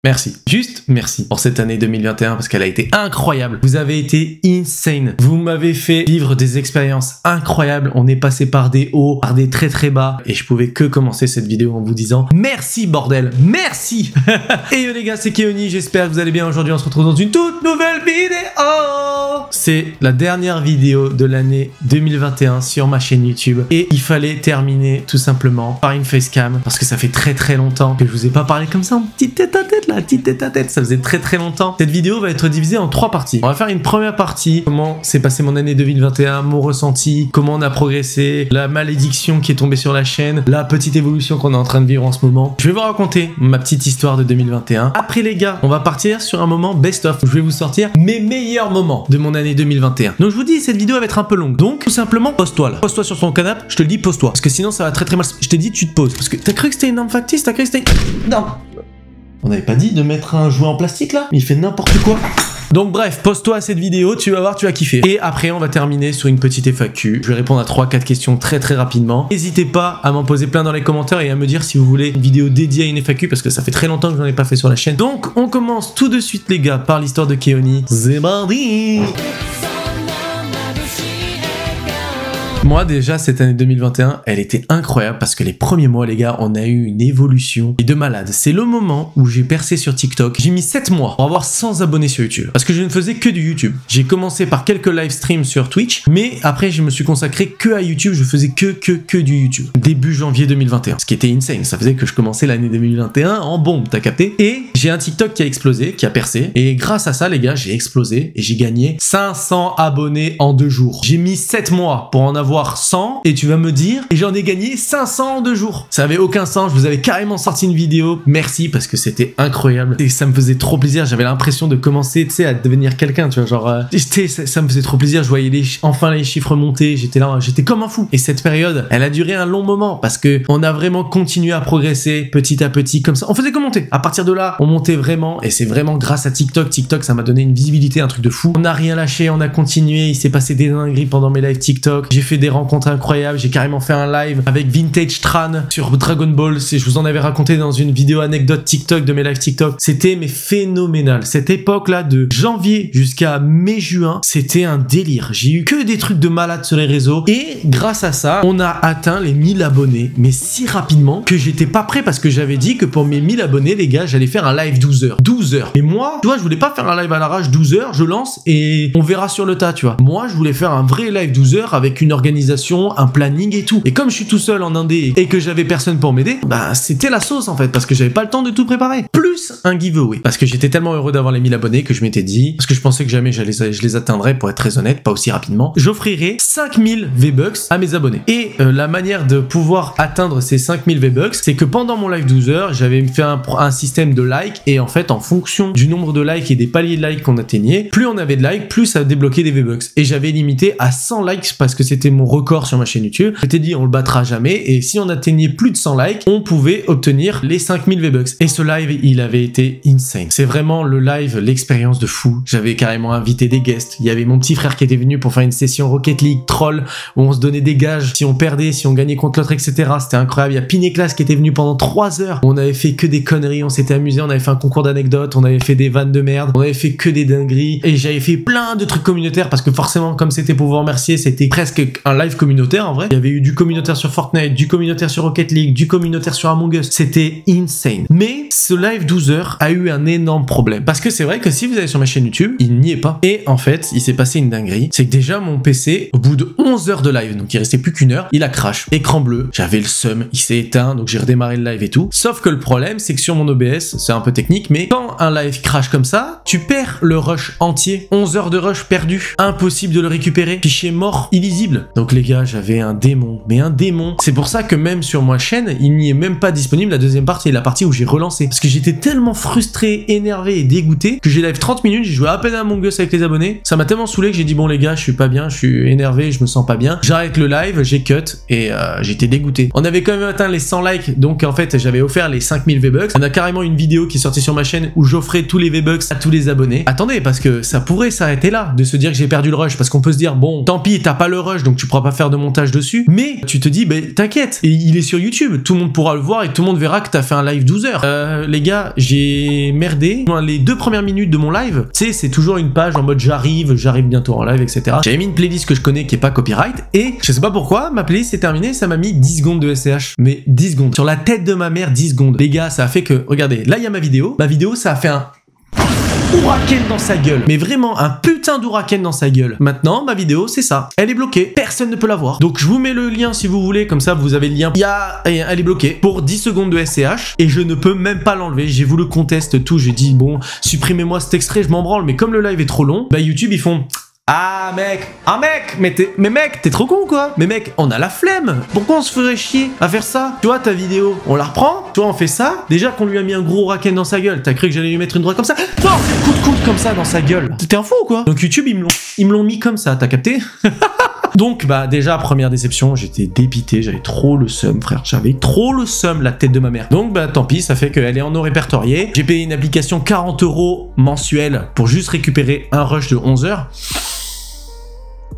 Merci. Juste merci pour cette année 2021 parce qu'elle a été incroyable. Vous avez été insane. Vous m'avez fait vivre des expériences incroyables. On est passé par des hauts, par des très très bas. Et je pouvais que commencer cette vidéo en vous disant merci bordel. Merci. Et yo les gars, c'est Keoni. J'espère que vous allez bien. Aujourd'hui, on se retrouve dans une toute nouvelle vidéo. C'est la dernière vidéo de l'année 2021 sur ma chaîne YouTube. Et il fallait terminer tout simplement par une facecam parce que ça fait très très longtemps que je vous ai pas parlé comme ça en petite tête à tête là. Petite tête à tête, ça faisait très très longtemps. Cette vidéo va être divisée en 3 parties. On va faire une première partie, comment s'est passé mon année 2021, mon ressenti, comment on a progressé, la malédiction qui est tombée sur la chaîne, la petite évolution qu'on est en train de vivre en ce moment. Je vais vous raconter ma petite histoire de 2021. Après les gars, on va partir sur un moment best-of où je vais vous sortir mes meilleurs moments de mon année 2021. Donc je vous dis, cette vidéo va être un peu longue. Donc tout simplement, pose-toi là. Pose-toi sur ton canapé, je te le dis, pose-toi. Parce que sinon ça va très très mal. Je t'ai dit, tu te poses. Parce que t'as cru que c'était une arme factice, t'as cru que c'était... Non. On n'avait pas dit de mettre un jouet en plastique là? Il fait n'importe quoi. Donc bref, pose-toi à cette vidéo, tu vas voir, tu vas kiffer. Et après, on va terminer sur une petite FAQ. Je vais répondre à 3-4 questions très très rapidement. N'hésitez pas à m'en poser plein dans les commentaires et à me dire si vous voulez une vidéo dédiée à une FAQ parce que ça fait très longtemps que je n'en ai pas fait sur la chaîne. Donc on commence tout de suite les gars par l'histoire de Keoni. C'est parti. Moi déjà cette année 2021 elle était incroyable parce que les premiers mois les gars on a eu une évolution de malade. C'est le moment où j'ai percé sur TikTok. J'ai mis 7 mois pour avoir 100 abonnés sur YouTube parce que je ne faisais que du YouTube. J'ai commencé par quelques live streams sur Twitch mais après je me suis consacré que à YouTube. Je faisais que du YouTube. Début janvier 2021 ce qui était insane. Ça faisait que je commençais l'année 2021 en bombe, t'as capté. Et j'ai un TikTok qui a explosé, qui a percé et grâce à ça les gars j'ai explosé et j'ai gagné 500 abonnés en 2 jours. J'ai mis 7 mois pour en avoir 100 et tu vas me dire et j'en ai gagné 500 en 2 jours. Ça avait aucun sens, je vous avais carrément sorti une vidéo. Merci parce que c'était incroyable et ça me faisait trop plaisir. J'avais l'impression de commencer tu sais à devenir quelqu'un, tu vois, genre ça me faisait trop plaisir. Je voyais enfin les chiffres monter, j'étais là, j'étais comme un fou. Et cette période, elle a duré un long moment parce que on a vraiment continué à progresser petit à petit comme ça. On faisait que monter. À partir de là, on montait vraiment et c'est vraiment grâce à TikTok. TikTok, ça m'a donné une visibilité, un truc de fou. On n'a rien lâché, on a continué. Il s'est passé des dingueries pendant mes lives TikTok. J'ai fait des rencontres incroyables, j'ai carrément fait un live avec Vintage Tran sur Dragon Ball, je vous en avais raconté dans une vidéo anecdote TikTok de mes lives TikTok, c'était mais phénoménal. Cette époque là de janvier jusqu'à mai-juin, c'était un délire, j'ai eu que des trucs de malade sur les réseaux et grâce à ça, on a atteint les 1000 abonnés, mais si rapidement que j'étais pas prêt parce que j'avais dit que pour mes 1000 abonnés les gars, j'allais faire un live 12 heures. 12 heures. Et moi, tu vois, je voulais pas faire un live à l'arrache 12 heures, je lance et on verra sur le tas, tu vois. Moi, je voulais faire un vrai live 12 heures avec une organisation, un planning et tout. Et comme je suis tout seul en indé et que j'avais personne pour m'aider, bah c'était la sauce en fait parce que j'avais pas le temps de tout préparer. Plus un giveaway. Parce que j'étais tellement heureux d'avoir les 1000 abonnés que je m'étais dit, parce que je pensais que jamais je les atteindrais pour être très honnête, pas aussi rapidement, j'offrirai 5000 V-Bucks à mes abonnés. Et la manière de pouvoir atteindre ces 5000 V-Bucks, c'est que pendant mon live 12 heures, j'avais fait un système de likes et en fait en fonction du nombre de likes et des paliers de likes qu'on atteignait, plus on avait de likes, plus ça débloquait des V-Bucks. Et j'avais limité à 100 likes parce que c'était mon record sur ma chaîne YouTube. Je t'ai dit on le battra jamais et si on atteignait plus de 100 likes, on pouvait obtenir les 5000 V-Bucks. Et ce live, il avait été insane. C'est vraiment le live, l'expérience de fou. J'avais carrément invité des guests. Il y avait mon petit frère qui était venu pour faire une session Rocket League troll où on se donnait des gages si on perdait, si on gagnait contre l'autre, etc. C'était incroyable. Il y a Pineclas qui était venu pendant 3 heures. On avait fait que des conneries, on s'était amusé, on avait fait un concours d'anecdotes, on avait fait des vannes de merde, on avait fait que des dingueries et j'avais fait plein de trucs communautaires parce que forcément comme c'était pour vous remercier, c'était presque un live communautaire en vrai. Il y avait eu du communautaire sur Fortnite, du communautaire sur Rocket League, du communautaire sur Among Us. C'était insane. Mais ce live 12 heures a eu un énorme problème. Parce que c'est vrai que si vous allez sur ma chaîne YouTube, il n'y est pas. Et en fait, il s'est passé une dinguerie. C'est que déjà mon PC, au bout de 11 heures de live, donc il restait plus qu'une heure, il a crash. Écran bleu, j'avais le seum, il s'est éteint, donc j'ai redémarré le live et tout. Sauf que le problème, c'est que sur mon OBS, c'est un peu technique, mais quand un live crash comme ça, tu perds le rush entier. 11 heures de rush perdu. Impossible de le récupérer. Fichier mort, illisible. Donc les gars, j'avais un démon. Mais un démon. C'est pour ça que même sur ma chaîne, il n'y est même pas disponible la deuxième partie, la partie où j'ai relancé. Parce que j'étais tellement frustré, énervé et dégoûté que j'ai live 30 minutes, j'ai joué à peine à Among Us avec les abonnés. Ça m'a tellement saoulé que j'ai dit bon les gars, je suis pas bien, je suis énervé, je me sens pas bien. J'arrête le live, j'ai cut et j'étais dégoûté. On avait quand même atteint les 100 likes, donc en fait j'avais offert les 5000 V-Bucks. On a carrément une vidéo qui est sortie sur ma chaîne où j'offrais tous les V-Bucks à tous les abonnés. Attendez, parce que ça pourrait s'arrêter là, de se dire que j'ai perdu le rush, parce qu'on peut se dire bon, tant pis, t'as pas le rush, donc tu tu pourras pas faire de montage dessus, mais tu te dis, bah, t'inquiète, il est sur YouTube, tout le monde pourra le voir et tout le monde verra que t'as fait un live 12 heures. Les gars, j'ai merdé. Les 2 premières minutes de mon live, tu sais, c'est toujours une page en mode j'arrive bientôt en live, etc. J'avais mis une playlist que je connais qui est pas copyright et je sais pas pourquoi, ma playlist s'est terminée, ça m'a mis 10 secondes de SCH. Mais 10 secondes. Sur la tête de ma mère, 10 secondes. Les gars, ça a fait que, regardez, là il y a ma vidéo. Ma vidéo, ça a fait un ouraken dans sa gueule. Mais vraiment un putain d'ouraken dans sa gueule. Maintenant, ma vidéo, c'est ça. Elle est bloquée. Personne ne peut la voir. Donc, je vous mets le lien si vous voulez. Comme ça, vous avez le lien. Elle est bloquée pour 10 secondes de SCH. Et je ne peux même pas l'enlever. J'ai voulu conteste tout. J'ai dit, bon, supprimez-moi cet extrait, je m'en branle. Mais comme le live est trop long, bah YouTube, ils font... Ah mec, mais mec, t'es trop con quoi. Mais mec, on a la flemme. Pourquoi on se ferait chier à faire ça? Tu vois ta vidéo, on la reprend, tu vois on fait ça. Déjà qu'on lui a mis un gros raken dans sa gueule. T'as cru que j'allais lui mettre une droite comme ça? Non, coup de coude comme ça dans sa gueule. T'es un fou ou quoi? Donc YouTube ils me l'ont mis comme ça, t'as capté? Donc bah déjà première déception, j'étais dépité, j'avais trop le seum frère, j'avais trop le seum, la tête de ma mère. Donc bah tant pis, ça fait qu'elle est en non répertoriée. J'ai payé une application 40 € mensuel pour juste récupérer un rush de 11 heures.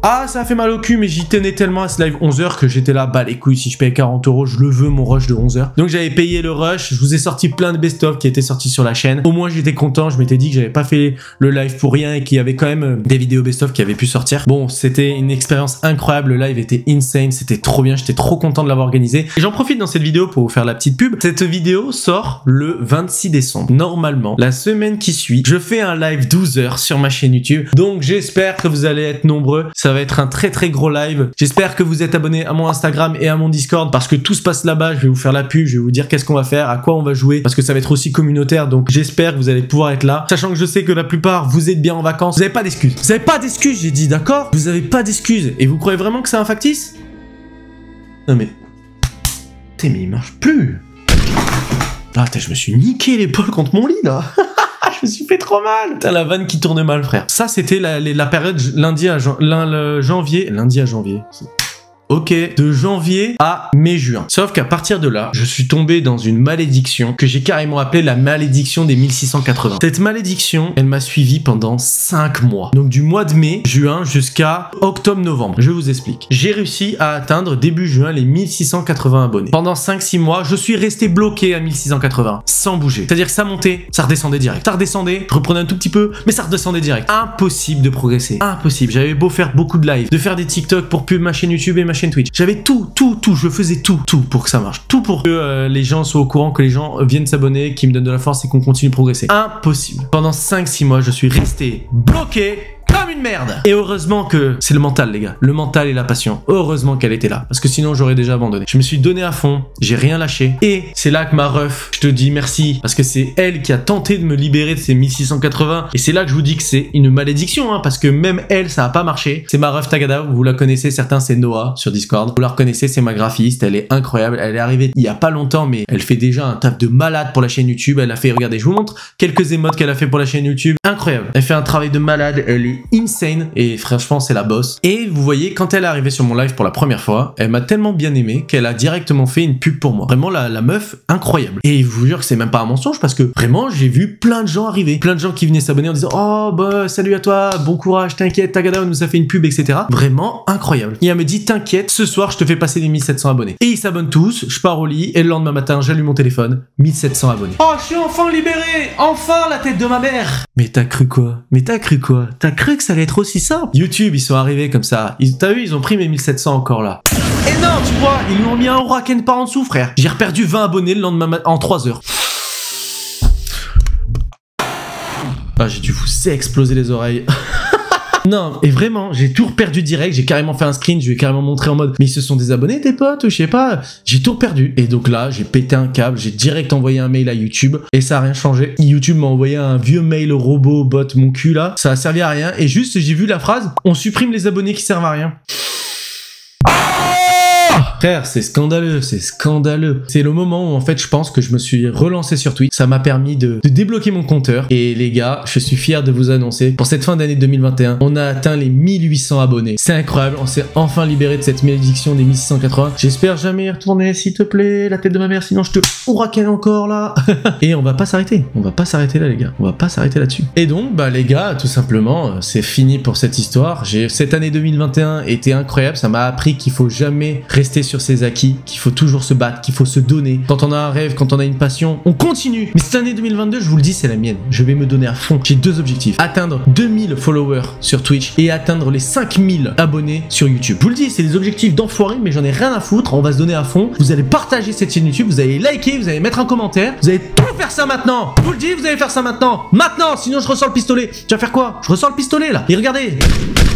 Ah, ça a fait mal au cul, mais j'y tenais tellement à ce live 11 heures que j'étais là, bah les couilles, si je paye 40 €, je le veux mon rush de 11 heures. Donc j'avais payé le rush, je vous ai sorti plein de best-of qui étaient sortis sur la chaîne. Au moins j'étais content, je m'étais dit que j'avais pas fait le live pour rien et qu'il y avait quand même des vidéos best-of qui avaient pu sortir. Bon, c'était une expérience incroyable, le live était insane, c'était trop bien, j'étais trop content de l'avoir organisé. Et j'en profite dans cette vidéo pour vous faire la petite pub. Cette vidéo sort le 26 décembre. Normalement, la semaine qui suit, je fais un live 12 heures sur ma chaîne YouTube. Donc j'espère que vous allez être nombreux. Ça va être un très gros live. J'espère que vous êtes abonnés à mon Instagram et à mon Discord parce que tout se passe là-bas. Je vais vous faire la pub, je vais vous dire qu'est-ce qu'on va faire, à quoi on va jouer parce que ça va être aussi communautaire. Donc j'espère que vous allez pouvoir être là. Sachant que je sais que la plupart vous êtes bien en vacances. Vous n'avez pas d'excuses. Vous n'avez pas d'excuses, j'ai dit, d'accord? Vous n'avez pas d'excuses. Et vous croyez vraiment que c'est un factice? Non mais... Putain mais il marche plus. Ah, je me suis niqué l'épaule contre mon lit là. Je me suis fait trop mal. Putain, la vanne qui tourne mal, frère. Ça, c'était la période lundi à janvier. Ok, de janvier à mai-juin. Sauf qu'à partir de là, je suis tombé dans une malédiction que j'ai carrément appelée la malédiction des 1680. Cette malédiction, elle m'a suivi pendant 5 mois. Donc du mois de mai, juin jusqu'à octobre-novembre. Je vous explique. J'ai réussi à atteindre début juin les 1680 abonnés. Pendant 5-6 mois, je suis resté bloqué à 1680, sans bouger. C'est-à-dire que ça montait, ça redescendait direct. Ça redescendait, je reprenais un tout petit peu, mais ça redescendait direct. Impossible de progresser. Impossible. J'avais beau faire beaucoup de live, de faire des TikTok pour pub ma chaîne YouTube et ma chaîne Twitch. J'avais tout, je faisais tout pour que ça marche. Tout pour que les gens soient au courant, que les gens viennent s'abonner, qu'ils me donnent de la force et qu'on continue de progresser. Impossible. Pendant 5-6 mois, je suis resté bloqué comme une merde. Et heureusement que c'est le mental, les gars. Le mental et la passion. Heureusement qu'elle était là. Parce que sinon, j'aurais déjà abandonné. Je me suis donné à fond. J'ai rien lâché. Et c'est là que ma ref, je te dis merci. Parce que c'est elle qui a tenté de me libérer de ces 1680. Et c'est là que je vous dis que c'est une malédiction. Hein, parce que même elle, ça a pas marché. C'est ma ref Tagada. Vous la connaissez. Certains, c'est Noah sur Discord. Vous la reconnaissez, c'est ma graphiste. Elle est incroyable. Elle est arrivée il y a pas longtemps. Mais elle fait déjà un taf de malade pour la chaîne YouTube. Elle a fait, regardez, je vous montre quelques émotes qu'elle a fait pour la chaîne YouTube. Incroyable. Elle fait un travail de malade. Elle est insane et franchement c'est la boss. Et vous voyez, quand elle est arrivée sur mon live pour la première fois, elle m'a tellement bien aimé qu'elle a directement fait une pub pour moi. Vraiment la meuf incroyable. Et je vous jure que c'est même pas un mensonge parce que vraiment j'ai vu plein de gens arriver, plein de gens qui venaient s'abonner en disant oh bah salut à toi, bon courage, t'inquiète, Tagada nous a fait une pub, etc. Vraiment incroyable. Et elle me dit t'inquiète, ce soir je te fais passer les 1700 abonnés. Et ils s'abonnent tous, je pars au lit et le lendemain matin j'allume mon téléphone, 1700 abonnés. Oh je suis enfin libéré, enfin la tête de ma mère. Mais t'as cru quoi? T'as cru que ça allait être aussi simple? YouTube, ils sont arrivés comme ça. T'as vu, ils ont pris mes 1700 encore là. Et non, tu vois, ils lui ont mis un huracan par en dessous, frère. J'ai reperdu 20 abonnés le lendemain en 3 heures. Ah, j'ai dû vous exploser les oreilles. Non, et vraiment, j'ai tout reperdu direct, j'ai carrément fait un screen, je lui ai carrément montré en mode mais ils se sont désabonnés tes potes, ou je sais pas, j'ai tout perdu. Et donc là, j'ai pété un câble, j'ai direct envoyé un mail à YouTube et ça a rien changé. YouTube m'a envoyé un vieux mail robot bot mon cul là, ça a servi à rien et juste j'ai vu la phrase on supprime les abonnés qui servent à rien. Frère, c'est scandaleux, c'est scandaleux. C'est le moment où en fait je pense que je me suis relancé sur Twitch. Ça m'a permis de débloquer mon compteur. Et les gars, je suis fier de vous annoncer, pour cette fin d'année 2021, on a atteint les 1800 abonnés. C'est incroyable, on s'est enfin libéré de cette malédiction des 1680. J'espère jamais y retourner, s'il te plaît, la tête de ma mère, sinon je te... Huracan encore là. Et on va pas s'arrêter. On va pas s'arrêter là, les gars. On va pas s'arrêter là-dessus. Et donc, bah, les gars, tout simplement, c'est fini pour cette histoire. Cette année 2021 était incroyable. Ça m'a appris qu'il faut jamais rester sur ses acquis, qu'il faut toujours se battre, qu'il faut se donner. Quand on a un rêve, quand on a une passion, on continue. Mais cette année 2022, je vous le dis, c'est la mienne. Je vais me donner à fond. J'ai deux objectifs. Atteindre 2000 followers sur Twitch et atteindre les 5000 abonnés sur YouTube. Je vous le dis, c'est des objectifs d'enfoiré, mais j'en ai rien à foutre. On va se donner à fond. Vous allez partager cette chaîne YouTube, vous allez liker, vous allez mettre un commentaire. Vous allez tout faire ça maintenant. Je vous le dis, vous allez faire ça maintenant. Maintenant, sinon je ressors le pistolet. Tu vas faire quoi? Je ressors le pistolet là. Et regardez,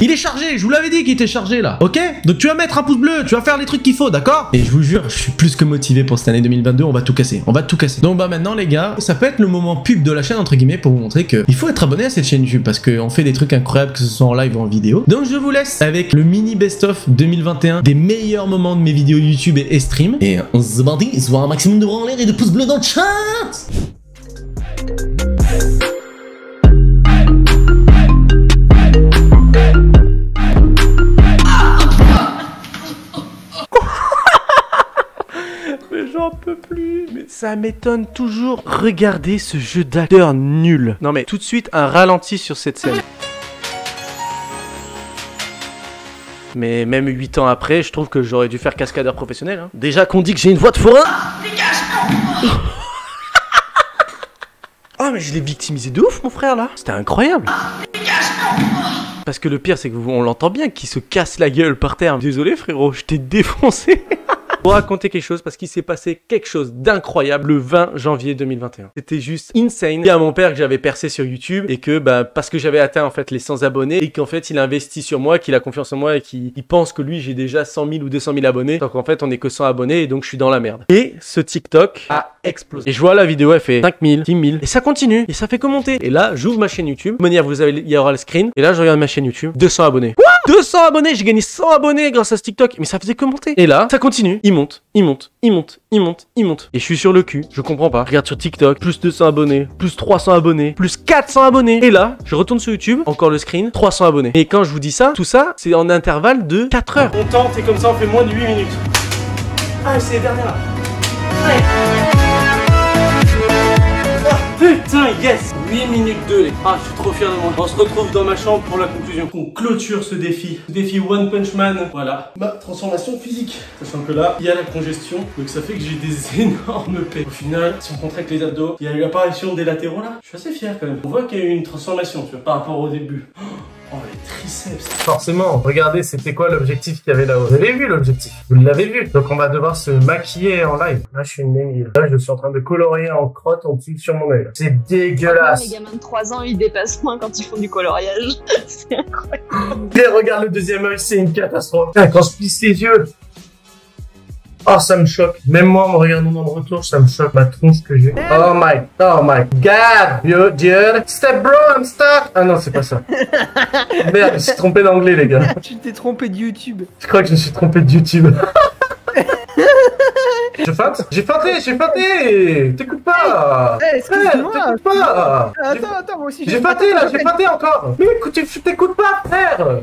il est chargé. Je vous l'avais dit qu'il était chargé là. Ok? Donc tu vas mettre un pouce bleu, tu vas faire les trucs qu'il faut, d'accord? Et je vous jure, je suis plus que motivé pour cette année 2022. On va tout casser. On va tout casser. Donc bah maintenant les gars, ça peut être le moment pub de la chaîne entre guillemets pour vous montrer que il faut être abonné à cette chaîne YouTube parce qu'on fait des trucs incroyables, que ce soit en live ou en vidéo. Donc je vous laisse avec le mini best-of 2021 des meilleurs moments de mes vidéos YouTube et stream. Et on se dit, il se voit un maximum de bras en l'air et de pouces bleus dans le chat. Mais j'en peux plus, mais ça m'étonne toujours. Regardez ce jeu d'acteur nul. Non mais tout de suite un ralenti sur cette scène. Mais même 8 ans après, je trouve que j'aurais dû faire cascadeur professionnel. Hein. Déjà qu'on dit que j'ai une voix de forain. Ah mais je l'ai victimisé de ouf mon frère là. C'était incroyable. Parce que le pire c'est que on l'entend bien qu'il se casse la gueule par terre. Désolé frérot, je t'ai défoncé. Pour raconter quelque chose parce qu'il s'est passé quelque chose d'incroyable le 20 janvier 2021. C'était juste insane. Il y a mon père que j'avais percé sur YouTube et que bah, parce que j'avais atteint en fait les 100 abonnés et qu'en fait il a investi sur moi, qu'il a confiance en moi et qu'il pense que lui j'ai déjà 100 000 ou 200 000 abonnés. Donc en fait on est que 100 abonnés et donc je suis dans la merde. Et ce TikTok a explosé. Et je vois la vidéo, elle fait 5 000, 10 000 et ça continue et ça fait que monter. Et là j'ouvre ma chaîne YouTube. De toute manière il y aura le screen et là je regarde ma chaîne YouTube. 200 abonnés. Quoi 200 abonnés, j'ai gagné 100 abonnés grâce à ce TikTok. Mais ça faisait que monter. Et là ça continue. Il monte, il monte, il monte, il monte, il monte. Et je suis sur le cul, je comprends pas. Je regarde sur TikTok, plus 200 abonnés, plus 300 abonnés, plus 400 abonnés. Et là, je retourne sur YouTube, encore le screen, 300 abonnés. Et quand je vous dis ça, tout ça, c'est en intervalle de 4 heures. On tente et comme ça on fait moins de 8 minutes. Ah, c'est les dernières là. Ouais. Putain, yes! 8 minutes 2, les. Ah, je suis trop fier de moi. On se retrouve dans ma chambre pour la conclusion. On clôture ce défi. Ce défi One Punch Man. Voilà. Ma transformation physique. Sachant que là, il y a la congestion. Donc ça fait que j'ai des énormes paix. Au final, si on compte avec les abdos, il y a eu l'apparition des latéraux là. Je suis assez fier quand même. On voit qu'il y a eu une transformation, tu vois, par rapport au début. Oh, les triceps. Forcément, regardez, c'était quoi l'objectif qu'il y avait là-haut. Vous avez vu l'objectif? Vous l'avez vu. Donc on va devoir se maquiller en live. Là, je suis une émile. Là, je suis en train de colorier en crotte en dessous sur mon œil. C'est dégueulasse. Les gamins de 3 ans, ils dépassent moins quand ils font du coloriage. C'est incroyable. Et regarde le deuxième œil, c'est une catastrophe. Quand je plisse les yeux... Oh, ça me choque. Même moi, en me regardant dans le retour, ça me choque ma tronche que j'ai. Oh my God, dude. Step bro, I'm stuck. Ah non, c'est pas ça. Merde, je me suis trompé d'anglais, les gars. Tu t'es trompé de YouTube. Je crois que je me suis trompé de YouTube. Je feinte? J'ai feinté. T'écoutes pas. Hey, excuse-moi. T'écoutes pas. Attends, moi aussi J'ai feinté là, j'ai feinté encore. Mais écoute, tu t'écoutes pas, frère.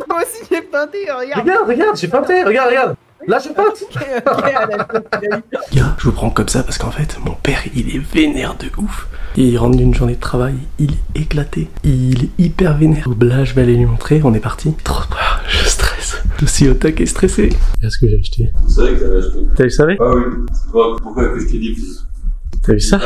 Moi aussi j'ai feinté, regarde. Regarde, j'ai feinté, regarde. Là, je feinte. Je vous prends comme ça parce qu'en fait, mon père, il est vénère de ouf. Il rentre d'une journée de travail, il est éclaté. Il est hyper vénère. Donc là, je vais aller lui montrer, on est parti. Trop peur, je stresse. Je suis au taquet stressé. Qu'est-ce que j'ai acheté? Je savais que t'avais acheté. Tu savais? Ah oui. Pourquoi que je t'ai dit? T'as vu ça?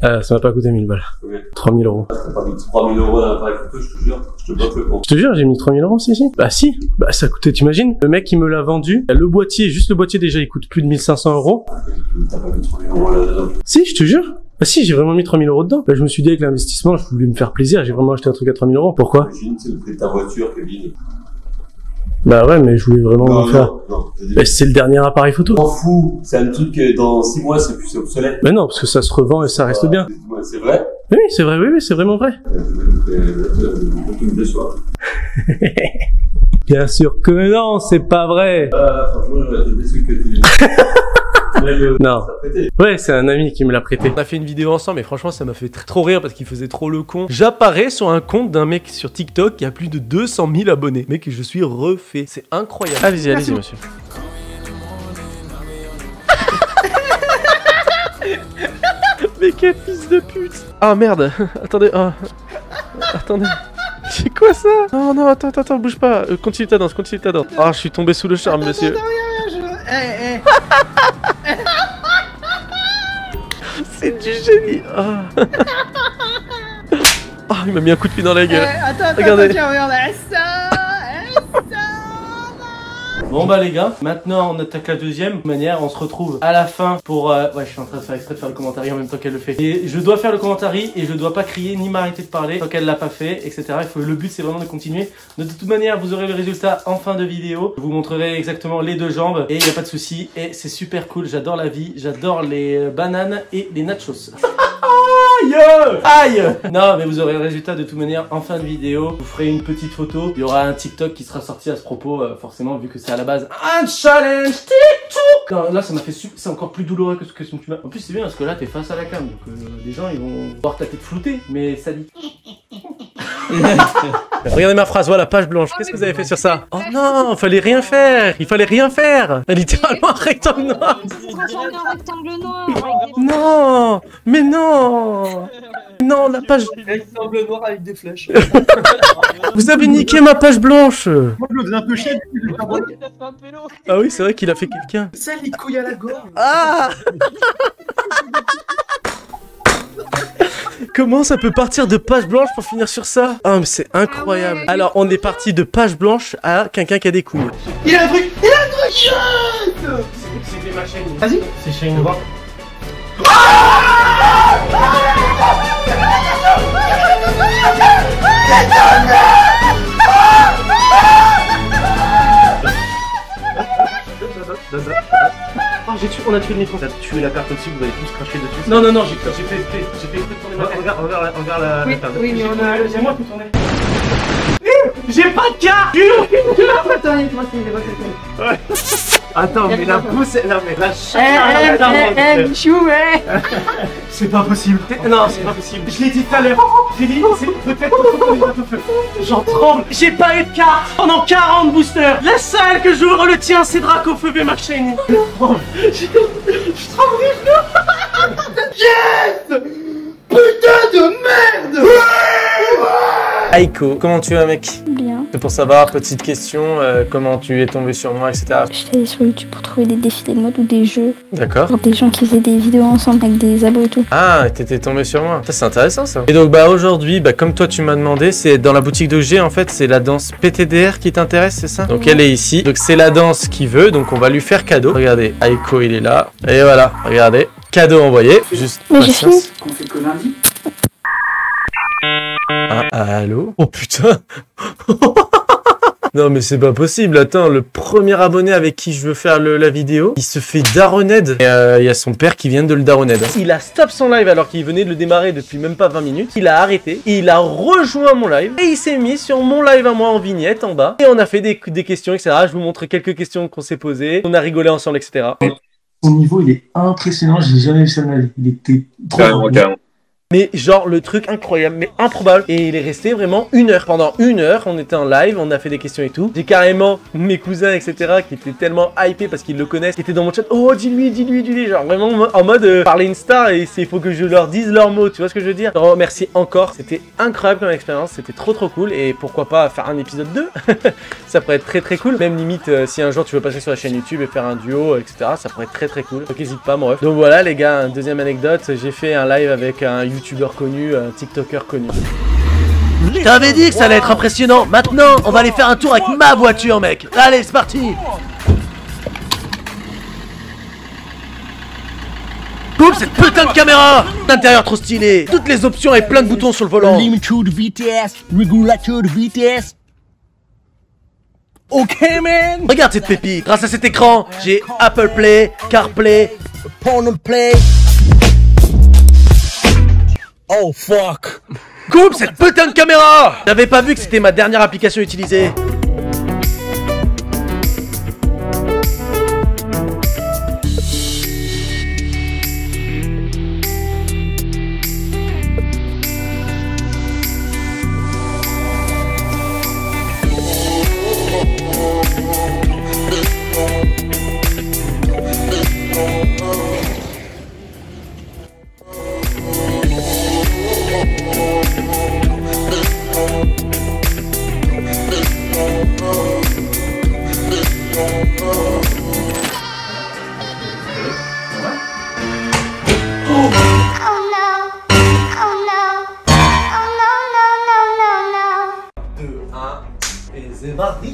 Ça m'a pas coûté 1000 balles. Okay. 3000 euros. T'as pas mis 3000 euros dans l'appareil photo, je te jure. Je te bloque le compte. Je te jure, j'ai mis 3000 euros, si. Bah si. Bah ça coûtait, t'imagines? Le mec, il me l'a vendu. Le boîtier, juste le boîtier déjà, il coûte plus de 1500 euros. T'as pas mis 3000 euros là-dedans? Si, je te jure. Bah si, j'ai vraiment mis 3000 euros dedans. Bah je me suis dit avec l'investissement, je voulais me faire plaisir. J'ai vraiment acheté un truc à 3000 euros. Pourquoi? Imagine, c'est le prix de ta voiture, Kevin. Bah ouais, mais je voulais vraiment Non, me faire. non. Bah, c'est le dernier appareil photo. T'en fous. C'est un truc que dans 6 mois, c'est plus obsolète. Mais non, parce que ça se revend et ça reste bien. C'est vrai? Oui, c'est vrai, oui, c'est vraiment vrai. Tu me déçois. Bien sûr que non, c'est pas vrai. Franchement, j'aurais été déçu que tu... Non. Ouais, c'est un ami qui me l'a prêté. On a fait une vidéo ensemble et franchement ça m'a fait trop rire parce qu'il faisait trop le con. J'apparais sur un compte d'un mec sur TikTok qui a plus de 200 000 abonnés. Mec, je suis refait. C'est incroyable. Allez-y, monsieur. C'est quel fils de pute. Ah merde. Attendez. Oh. Attendez. C'est quoi ça? Non, non, attends, bouge pas. Continue ta danse, continue ta danse. Ah, je suis tombé sous le charme, monsieur. C'est du génie. Ah. Oh, il m'a mis un coup de pied dans la gueule. Regardez. Tiens, regarde ça. Bon bah les gars, maintenant on attaque la deuxième. De toute manière, on se retrouve à la fin pour... Ouais, je suis en train de faire exprès de faire le commentaire en même temps qu'elle le fait. Et je dois faire le commentaire et je dois pas crier ni m'arrêter de parler tant qu'elle l'a pas fait, etc. Le but c'est vraiment de continuer. De toute manière, vous aurez le résultat en fin de vidéo. Je vous montrerai exactement les deux jambes et il n'y a pas de souci. Et c'est super cool, j'adore la vie, j'adore les bananes et les nachos. Aïe! Aïe! Non, mais vous aurez le résultat de toute manière en fin de vidéo. Je vous ferai une petite photo. Il y aura un TikTok qui sera sorti à ce propos, forcément, vu que c'est à la base un challenge TikTok. Non, là, ça m'a fait c'est encore plus douloureux que ce que tu m'as. En plus, c'est bien parce que là, t'es face à la cam. Donc, les gens, ils vont voir ta tête floutée. Mais ça dit. Regardez ma phrase, voilà, page blanche. Qu'est-ce que vous avez fait sur ça? Oh non, fallait rien faire. Il fallait rien faire. Littéralement un rectangle noir. Transformer en rectangle noir. Non, mais non. Non, la page... Rectangle noir avec des flèches. Vous avez niqué ma page blanche. Moi je le faisais un peu chier. Ah oui, c'est vrai qu'il a fait quelqu'un. Ça, les couilles à la gorge. Ah. Comment ça peut partir de page blanche pour finir sur ça? Ah mais c'est incroyable. Alors on est parti de page blanche à quelqu'un qui a des couilles. Il a un truc. Il a un truc. Chut. C'était ma chaîne. Vas-y. C'est Shane. Oh, on a tué le micro. On a tué la carte aussi, vous allez tous cracher dessus. Non, non, non, j'ai fait exprès de tourner ma tête. Regarde la carte. Oui, mais on a... C'est moi qui tournais. J'ai pas de carte. Attends, mais la pousse, non mais la chatte. Michou, C'est pas possible. Non, c'est pas possible. Je l'ai dit tout à l'heure. J'ai dit, c'est peut-être qu'on est au feu. J'en tremble. J'ai pas eu de carte pendant 40 boosters. La seule que j'ouvre le tien, c'est Dracofeu V Machine. Je tremble. Yes. Putain de merde. Aiko, comment tu vas mec? Bien. C'est pour savoir, petite question, comment tu es tombé sur moi, etc. J'étais allée sur YouTube pour trouver des défilés de mode ou des jeux. D'accord. Pour des gens qui faisaient des vidéos ensemble avec des abos et tout. Ah, t'étais tombé sur moi. Ça, c'est intéressant ça. Et donc bah aujourd'hui, bah comme toi tu m'as demandé, c'est dans la boutique d'OG en fait, c'est la danse PTDR qui t'intéresse, c'est ça? Donc elle est ici. Donc c'est la danse qu'il veut, donc on va lui faire cadeau. Regardez, Aiko il est là. Et voilà, regardez. Cadeau envoyé. Juste Mais j'ai fini. On fait que lundi. Ah, allô? Oh putain. Non mais c'est pas possible, attends, le premier abonné avec qui je veux faire la vidéo, il se fait daroned. Et il y a son père qui vient de le daroned. Il a stop son live alors qu'il venait de le démarrer depuis même pas 20 minutes. Il a arrêté, et il a rejoint mon live. Et il s'est mis sur mon live à moi en vignette en bas. Et on a fait des questions, etc. Je vous montre quelques questions qu'on s'est posées. On a rigolé ensemble, etc. Son niveau il est impressionnant, je l'ai jamais vu ça de ma vie. Il était trop bien. Mais genre le truc incroyable, mais improbable. Et il est resté vraiment 1 heure. Pendant 1 heure, on était en live, on a fait des questions et tout. J'ai carrément mes cousins, etc. qui étaient tellement hypés parce qu'ils le connaissent, qui étaient dans mon chat. Oh, dis-lui. Genre vraiment en mode parler une star et il faut que je leur dise leurs mots. Tu vois ce que je veux dire? Alors, merci encore. C'était incroyable comme expérience. C'était trop cool. Et pourquoi pas faire un épisode 2? Ça pourrait être très cool. Même limite, si un jour tu veux passer sur la chaîne YouTube et faire un duo, etc. Ça pourrait être très cool. Donc n'hésite pas, mon ref. Donc voilà les gars, deuxième anecdote. J'ai fait un live avec un youtubeur connu, un tiktoker connu. Je t'avais dit que ça allait être impressionnant. Maintenant, on va aller faire un tour avec ma voiture, mec. Allez, c'est parti. Coupe cette putain de caméra. L'intérieur trop stylé. Toutes les options et plein de boutons sur le volant. Limitaire de vitesse, régulateur de vitesse. Ok, man. Regarde cette pépite. Grâce à cet écran, j'ai Apple Play, CarPlay, Porno Play. Oh fuck. Coupe cette putain de caméra. J'avais pas vu que c'était ma dernière application utilisée. C'est parti.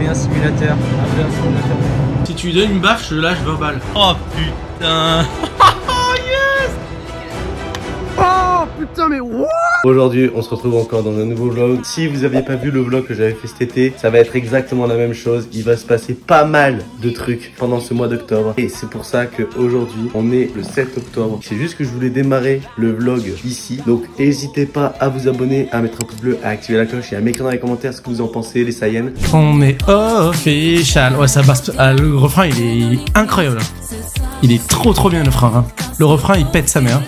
Un simulateur. Si tu lui donnes une baffe, je te lâche 20 balles. Oh putain. Oh putain mais what? Aujourd'hui, on se retrouve encore dans un nouveau vlog. Si vous aviez pas vu le vlog que j'avais fait cet été, ça va être exactement la même chose. Il va se passer pas mal de trucs pendant ce mois d'octobre. Et c'est pour ça qu'aujourd'hui, on est le 7 octobre. C'est juste que je voulais démarrer le vlog ici. Donc, n'hésitez pas à vous abonner, à mettre un pouce bleu, à activer la cloche et à m'écrire dans les commentaires ce que vous en pensez, les Saiyans. On est official. Ouais, ça passe. Le refrain, il est incroyable. Il est trop bien le refrain. Hein. Le refrain, il pète sa mère.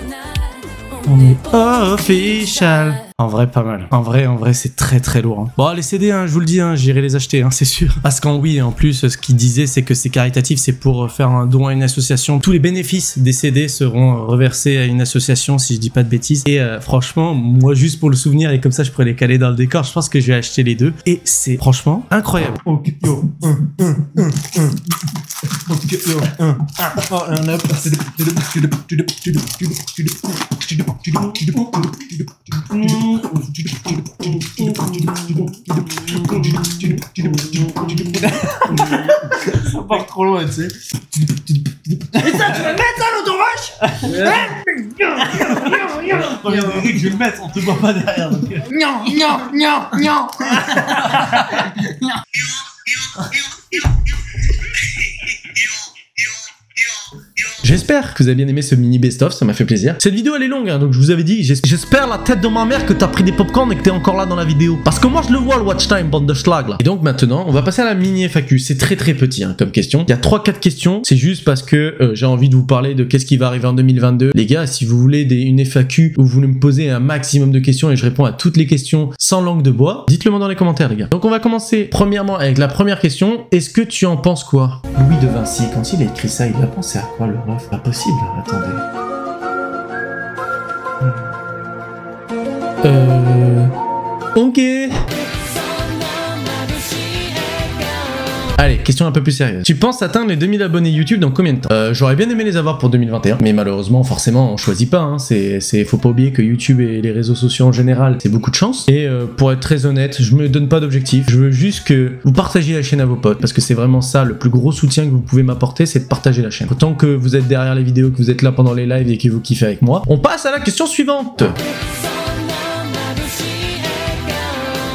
On est official. En vrai, pas mal. En vrai, c'est très lourd. Hein. Bon, les CD, hein, je vous le dis, hein, j'irai les acheter, hein, c'est sûr. Parce qu'en oui, en plus, ce qu'il disait, c'est que c'est caritatif, c'est pour faire un don à une association. Tous les bénéfices des CD seront reversés à une association, si je dis pas de bêtises. Et franchement, moi, juste pour le souvenir, et comme ça, je pourrais les caler dans le décor, je pense que je vais acheter les deux. Et c'est franchement incroyable. Ça part trop loin, tu sais. Mais ça, tu vas mettre ça dans ton vache? Je vais le mettre, on te voit pas derrière. Non. J'espère que vous avez bien aimé ce mini best-of, ça m'a fait plaisir. Cette vidéo elle est longue, hein, donc je vous avais dit, j'espère la tête de ma mère que t'as pris des popcorn et que t'es encore là dans la vidéo. Parce que moi je le vois le watch time, bande de schlag là. Et donc maintenant, on va passer à la mini FAQ. C'est très petit hein, comme question. Il y a 3-4 questions, c'est juste parce que j'ai envie de vous parler de qu'est-ce qui va arriver en 2022. Les gars, si vous voulez une FAQ où vous voulez me poser un maximum de questions et je réponds à toutes les questions sans langue de bois, dites-le moi dans les commentaires les gars. Donc on va commencer premièrement avec la première question. Est-ce que tu en penses quoi? Louis de Vinci, quand il a écrit ça, il a pensé à quoi le ref? Pas possible, attendez. Ok. Allez, question un peu plus sérieuse. Tu penses atteindre les 2000 abonnés YouTube dans combien de temps? J'aurais bien aimé les avoir pour 2021, mais malheureusement, forcément, on choisit pas. Hein. Faut pas oublier que YouTube et les réseaux sociaux en général, c'est beaucoup de chance. Et pour être très honnête, je me donne pas d'objectif. Je veux juste que vous partagiez la chaîne à vos potes, parce que c'est vraiment ça, le plus gros soutien que vous pouvez m'apporter, c'est de partager la chaîne. Autant que vous êtes derrière les vidéos, que vous êtes là pendant les lives et que vous kiffez avec moi. On passe à la question suivante.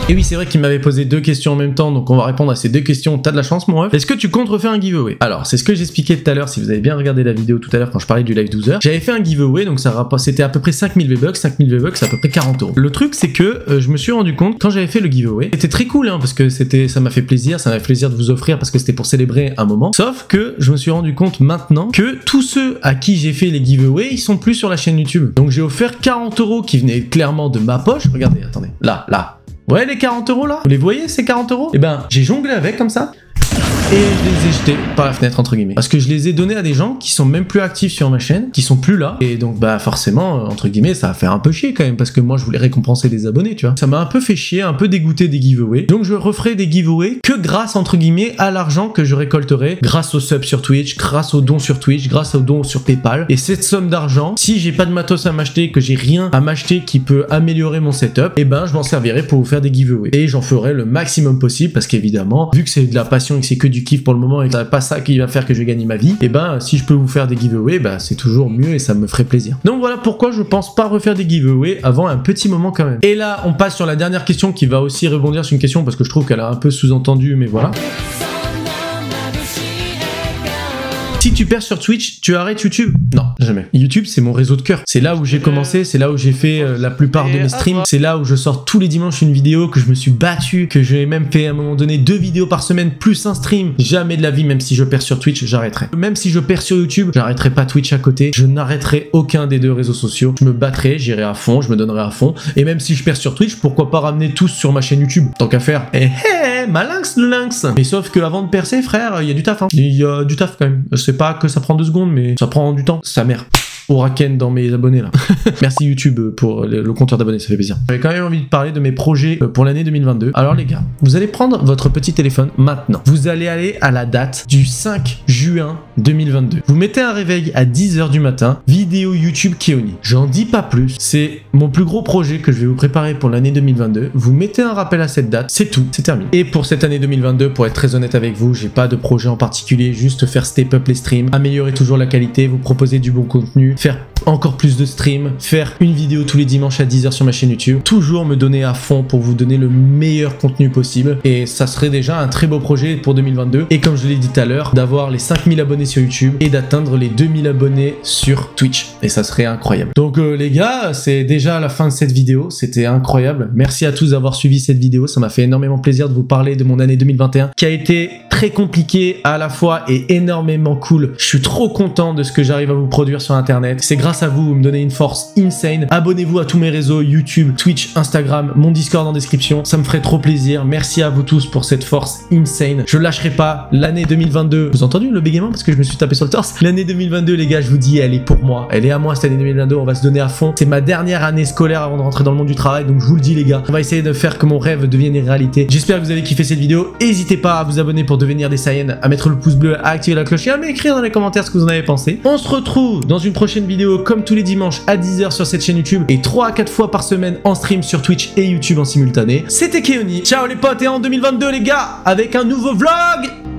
Et oui, c'est vrai qu'il m'avait posé 2 questions en même temps, donc on va répondre à ces 2 questions. T'as de la chance, mon ref. Est-ce que tu comptes refaire un giveaway? Alors, c'est ce que j'expliquais tout à l'heure, si vous avez bien regardé la vidéo tout à l'heure quand je parlais du live 12h. J'avais fait un giveaway, donc c'était à peu près 5000 V-Bucks. 5000 V-Bucks, c'est à peu près 40 €. Le truc, c'est que je me suis rendu compte, quand j'avais fait le giveaway, c'était très cool, hein, parce que ça m'a fait plaisir de vous offrir, parce que c'était pour célébrer un moment. Sauf que je me suis rendu compte maintenant que tous ceux à qui j'ai fait les giveaways, ils sont plus sur la chaîne YouTube. Donc j'ai offert 40 € qui venaient clairement de ma poche. Regardez, attendez, là. Ouais, les 40 € là, vous les voyez ces 40 €? Eh ben, j'ai jonglé avec comme ça. Et je les ai jetés par la fenêtre entre guillemets. Parce que je les ai donnés à des gens qui sont même plus actifs sur ma chaîne, qui sont plus là. Et donc bah forcément, entre guillemets, ça va faire un peu chier quand même. Parce que moi je voulais récompenser des abonnés, tu vois. Ça m'a un peu fait chier, un peu dégoûté des giveaways. Donc je referai des giveaways que grâce entre guillemets à l'argent que je récolterai grâce aux subs sur Twitch, grâce aux dons sur Twitch, grâce aux dons sur PayPal. Et cette somme d'argent, si j'ai pas de matos à m'acheter, que j'ai rien à m'acheter qui peut améliorer mon setup, et ben je m'en servirai pour vous faire des giveaways. Et j'en ferai le maximum possible parce qu'évidemment, vu que c'est de la passion et que c'est que du kiff pour le moment et que c'est pas ça qui va faire que je vais gagner ma vie, et ben si je peux vous faire des giveaways, bah c'est toujours mieux et ça me ferait plaisir. Donc voilà pourquoi je pense pas refaire des giveaways avant un petit moment quand même. Et là on passe sur la dernière question qui va aussi rebondir sur une question parce que je trouve qu'elle a un peu sous-entendu, mais voilà. Si Si tu perds sur Twitch, tu arrêtes YouTube? Non, jamais. YouTube, c'est mon réseau de cœur. C'est là où j'ai commencé, c'est là où j'ai fait la plupart de mes streams. C'est là où je sors tous les dimanches une vidéo, que je me suis battu, que j'ai même fait à un moment donné 2 vidéos par semaine plus un stream. Jamais de la vie, même si je perds sur Twitch, j'arrêterai. Même si je perds sur YouTube, j'arrêterai pas Twitch à côté. Je n'arrêterai aucun des 2 réseaux sociaux. Je me battrai, j'irai à fond, je me donnerai à fond. Et même si je perds sur Twitch, pourquoi pas ramener tous sur ma chaîne YouTube? Tant qu'à faire. Eh hé, ma lynx le lynx. Mais sauf que avant de percer, frère, il y a du taf. Hein. Il y a du taf quand même. C'est pas que ça prend 2 secondes, mais ça prend du temps. Sa mère. Oraken dans mes abonnés là. Merci YouTube pour le compteur d'abonnés, ça fait plaisir. J'avais quand même envie de parler de mes projets pour l'année 2022. Alors les gars, vous allez prendre votre petit téléphone maintenant. Vous allez aller à la date du 5 juin 2022. Vous mettez un réveil à 10 h du matin, vidéo YouTube Keoni. J'en dis pas plus, c'est mon plus gros projet que je vais vous préparer pour l'année 2022. Vous mettez un rappel à cette date, c'est tout, c'est terminé. Et pour cette année 2022, pour être très honnête avec vous, j'ai pas de projet en particulier, juste faire step up les streams, améliorer toujours la qualité, vous proposer du bon contenu, faire encore plus de streams, faire une vidéo tous les dimanches à 10 h sur ma chaîne YouTube, toujours me donner à fond pour vous donner le meilleur contenu possible, et ça serait déjà un très beau projet pour 2022, et comme je l'ai dit tout à l'heure, d'avoir les 5000 abonnés sur YouTube et d'atteindre les 2000 abonnés sur Twitch, et ça serait incroyable. Donc les gars, c'est déjà la fin de cette vidéo, c'était incroyable, merci à tous d'avoir suivi cette vidéo, ça m'a fait énormément plaisir de vous parler de mon année 2021, qui a été très compliquée à la fois et énormément cool. Je suis trop content de ce que j'arrive à vous produire sur internet, c'est grâce à vous, vous me donnez une force insane. Abonnez-vous à tous mes réseaux, YouTube, Twitch, Instagram, mon Discord en description, ça me ferait trop plaisir. Merci à vous tous pour cette force insane. Je lâcherai pas l'année 2022. Vous avez entendu le bégaiement parce que je me suis tapé sur le torse? L'année 2022 les gars, je vous dis, elle est pour moi, elle est à moi cette année 2022, on va se donner à fond. C'est ma dernière année scolaire avant de rentrer dans le monde du travail, donc je vous le dis les gars, on va essayer de faire que mon rêve devienne une réalité. J'espère que vous avez kiffé cette vidéo, n'hésitez pas à vous abonner pour devenir des Saiyans, à mettre le pouce bleu, à activer la cloche et à m'écrire dans les commentaires ce que vous en avez pensé. On se retrouve dans une prochaine vidéo comme tous les dimanches à 10 h sur cette chaîne YouTube et 3 à 4 fois par semaine en stream sur Twitch et YouTube en simultané. C'était Keoni. Ciao les potes, et en 2022 les gars, avec un nouveau vlog.